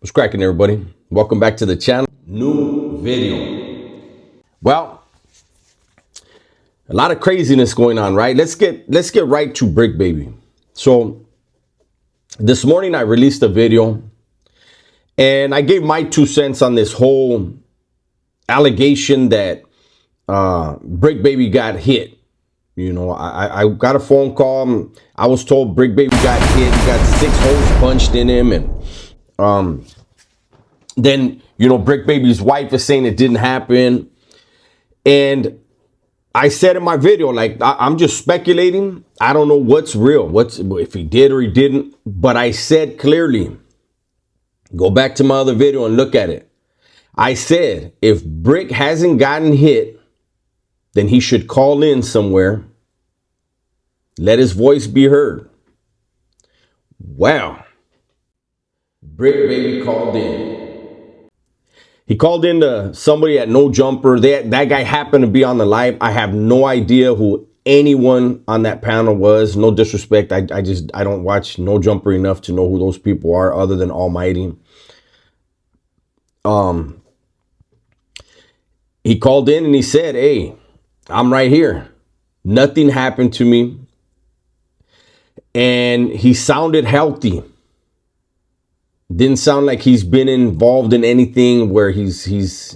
What's cracking, everybody? Welcome back to the channel. New video. Well, a lot of craziness going on, right? Let's get right to Bricc, baby. So this morning I released a video and I gave my 2 cents on this whole allegation that Bricc baby got hit. You know, I got a phone call. I was told Bricc baby got hit. He got 6 holes punched in him, and then, you know, Bricc baby's wife is saying it didn't happen. And I said in my video, like, I'm just speculating. I don't know what's real, if he did or he didn't. But I said clearly, go back to my other video and look at it. I said, if Bricc hasn't gotten hit, then he should call in somewhere. Let his voice be heard. Well, Bricc baby called in. He called in to somebody at No Jumper. That guy happened to be on the live. I have no idea who anyone on that panel was. No disrespect. I don't watch No Jumper enough to know who those people are other than Almighty. He called in and he said, hey, I'm right here. Nothing happened to me. And he sounded healthy. Didn't sound like he's been involved in anything where he's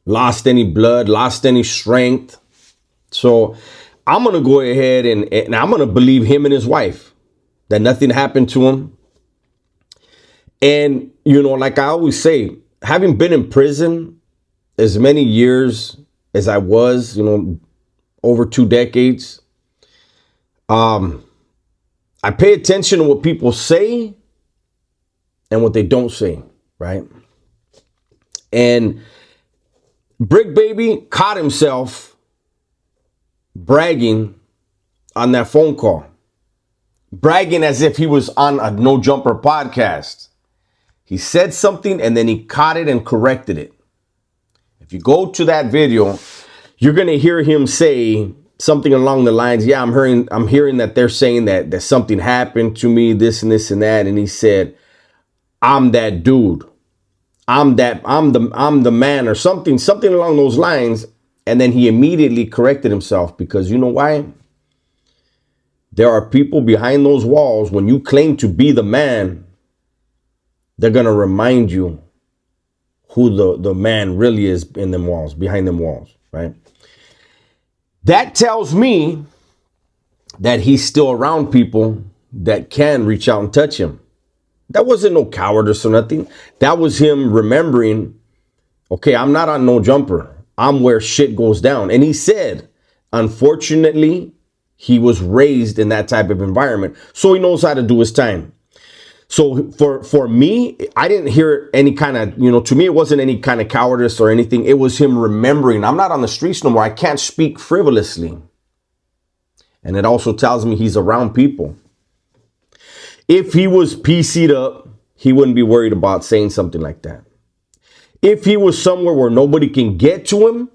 lost any blood, lost any strength. So I'm going to go ahead and I'm going to believe him and his wife that nothing happened to him. And, you know, like I always say, having been in prison as many years as I was, you know, over 2 decades, I pay attention to what people say and what they don't say, right? And Bricc baby caught himself bragging on that phone call, bragging as if he was on a No Jumper podcast. He said something and then he caught it and corrected it. If you go to that video, you're gonna hear him say something along the lines, yeah, I'm hearing that they're saying that something happened to me, this and this and that. And he said, I'm that dude. I'm the man, or something along those lines. And then he immediately corrected himself, because you know why? There are people behind those walls. When you claim to be the man, they're going to remind you who the man really is in them walls, behind them walls, right? That tells me that he's still around people that can reach out and touch him. That wasn't no cowardice or nothing. That was him remembering, okay, I'm not on No Jumper. I'm where shit goes down. And he said, unfortunately, he was raised in that type of environment, so he knows how to do his time. So for me, I didn't hear any kind of, you know, to me, it wasn't any kind of cowardice or anything. It was him remembering, I'm not on the streets no more. I can't speak frivolously. And it also tells me he's around people. If he was PC'd up, he wouldn't be worried about saying something like that. If he was somewhere where nobody can get to him,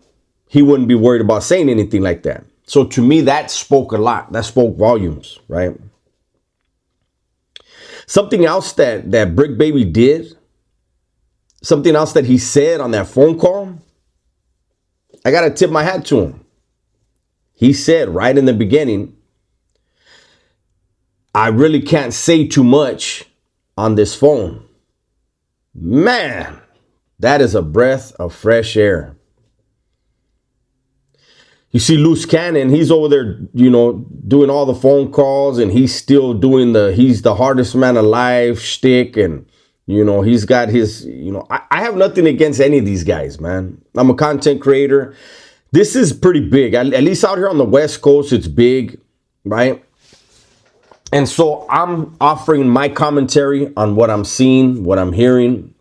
he wouldn't be worried about saying anything like that. So to me, that spoke a lot. That spoke volumes, right? Something else that Bricc baby did, something else that he said on that phone call, I got to tip my hat to him. He said right in the beginning, I really can't say too much on this phone. Man, that is a breath of fresh air. You see Loose Cannon, he's over there, you know, doing all the phone calls, and he's still doing he's the hardest man alive shtick. And, you know, he's got his, you know, I have nothing against any of these guys, man. I'm a content creator. This is pretty big. At least out here on the West Coast, it's big, right? And so I'm offering my commentary on what I'm seeing, what I'm hearing.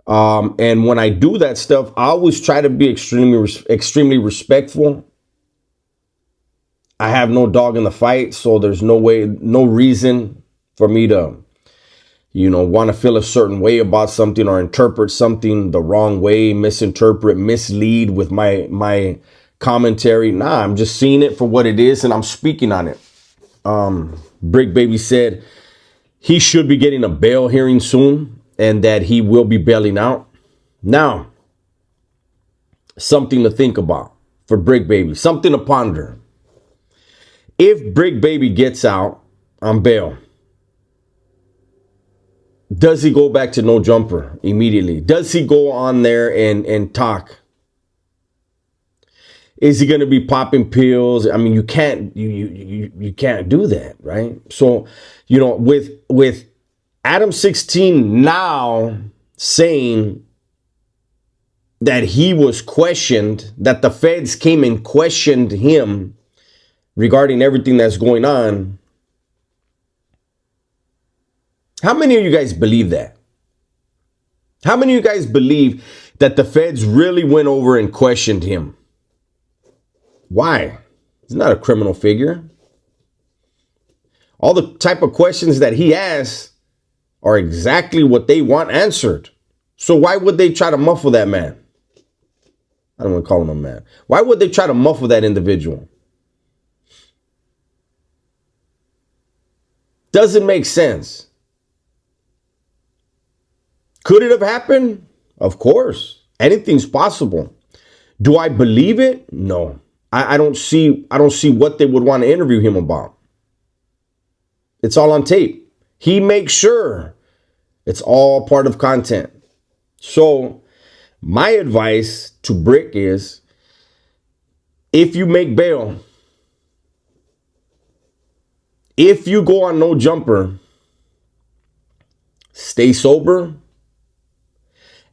And when I do that stuff, I always try to be extremely respectful. I have no dog in the fight, so there's no reason for me to, you know, want to feel a certain way about something or interpret something the wrong way, misinterpret, mislead with my commentary. Nah, I'm just seeing it for what it is and I'm speaking on it. Bricc baby said he should be getting a bail hearing soon. and that he will be bailing out. Now, something to think about for Bricc Baby, something to ponder. If Bricc Baby gets out on bail, does he go back to no jumper immediately? Does he go on there and talk? Is he going to be popping pills? I mean, you can't do that, right? So, with Adam 16 now saying that he was questioned, that the feds came and questioned him regarding everything that's going on. How many of you guys believe that? How many of you guys believe that the feds really went over and questioned him? Why? He's not a criminal figure. All the type of questions that he asks are exactly what they want answered. So why would they try to muffle that man? I don't want to call him a man. Why would they try to muffle that individual? Doesn't make sense. Could it have happened? Of course. Anything's possible. Do I believe it? No. I don't see what they would want to interview him about. It's all on tape. He makes sure it's all part of content. So my advice to Bricc is, if you make bail, if you go on no jumper, stay sober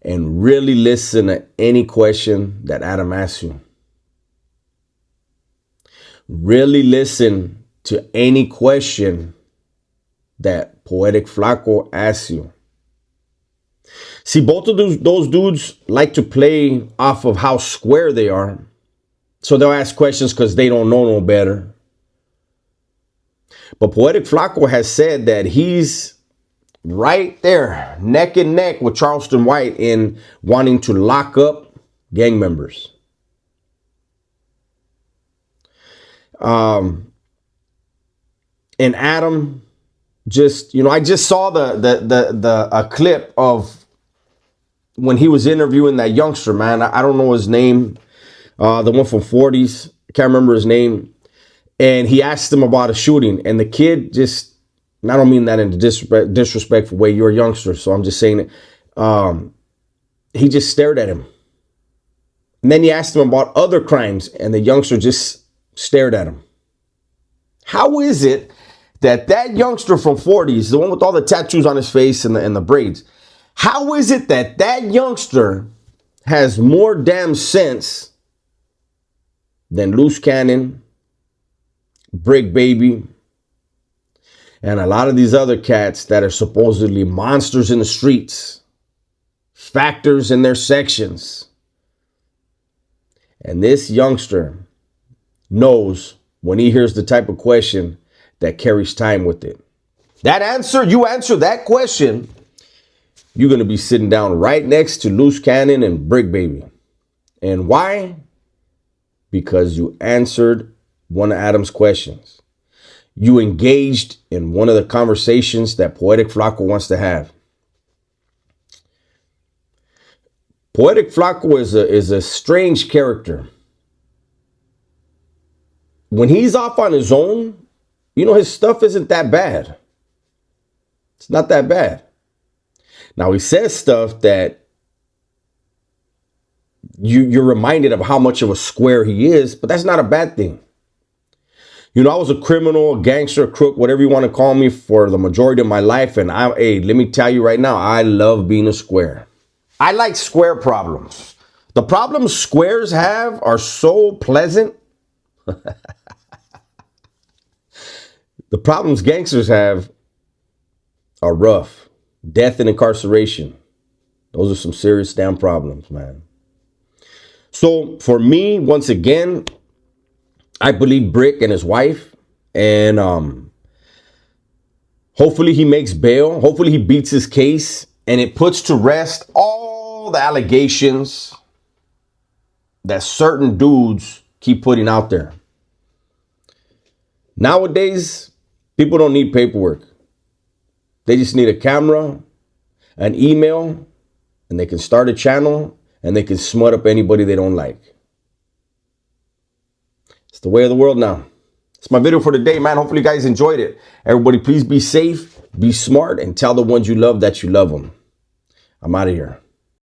and really listen to any question that Adam asks you. Really listen to any question that Poetic Flaco asks you. See, both of those dudes like to play off of how square they are. So they'll ask questions because they don't know no better. But Poetic Flaco has said that he's right there, neck and neck with Charleston White in wanting to lock up gang members. And Adam just, I just saw a clip of when he was interviewing that youngster, man. I don't know his name, the one from 40s. I can't remember his name. And he asked him about a shooting, and the kid just, and I don't mean that in a disrespectful way. You're a youngster, so I'm just saying it. He just stared at him. And then he asked him about other crimes, and the youngster just stared at him. How is it that youngster from 40s, the one with all the tattoos on his face and the braids, how is it that youngster has more damn sense than Loose Cannon, Bricc Baby, and a lot of these other cats that are supposedly monsters in the streets, factors in their sections? And this youngster knows when he hears the type of question that carries time with it. You answer that question, you're going to be sitting down right next to Loose Cannon and Bricc Baby. And why? Because you answered one of Adam's questions. You engaged in one of the conversations that Poetic Flaco wants to have. Poetic Flaco is a strange character. When he's off on his own, his stuff isn't that bad. It's not that bad. Now, he says stuff that you're reminded of how much of a square he is, but that's not a bad thing. I was a criminal, a gangster, a crook, whatever you want to call me, for the majority of my life. And let me tell you right now, I love being a square. I like square problems. The problems squares have are so pleasant. The problems gangsters have are rough. Death and incarceration. Those are some serious damn problems, man. So for me, once again, I believe Bricc and his wife. And hopefully he makes bail. Hopefully he beats his case. And it puts to rest all the allegations that certain dudes keep putting out there. Nowadays, people don't need paperwork. They just need a camera an email, and they can start a channel, and they can smut up anybody they don't like. It's the way of the world now. It's my video for today, man. Hopefully you guys enjoyed it. Everybody, please be safe, be smart, and tell the ones you love that you love them. I'm out of here.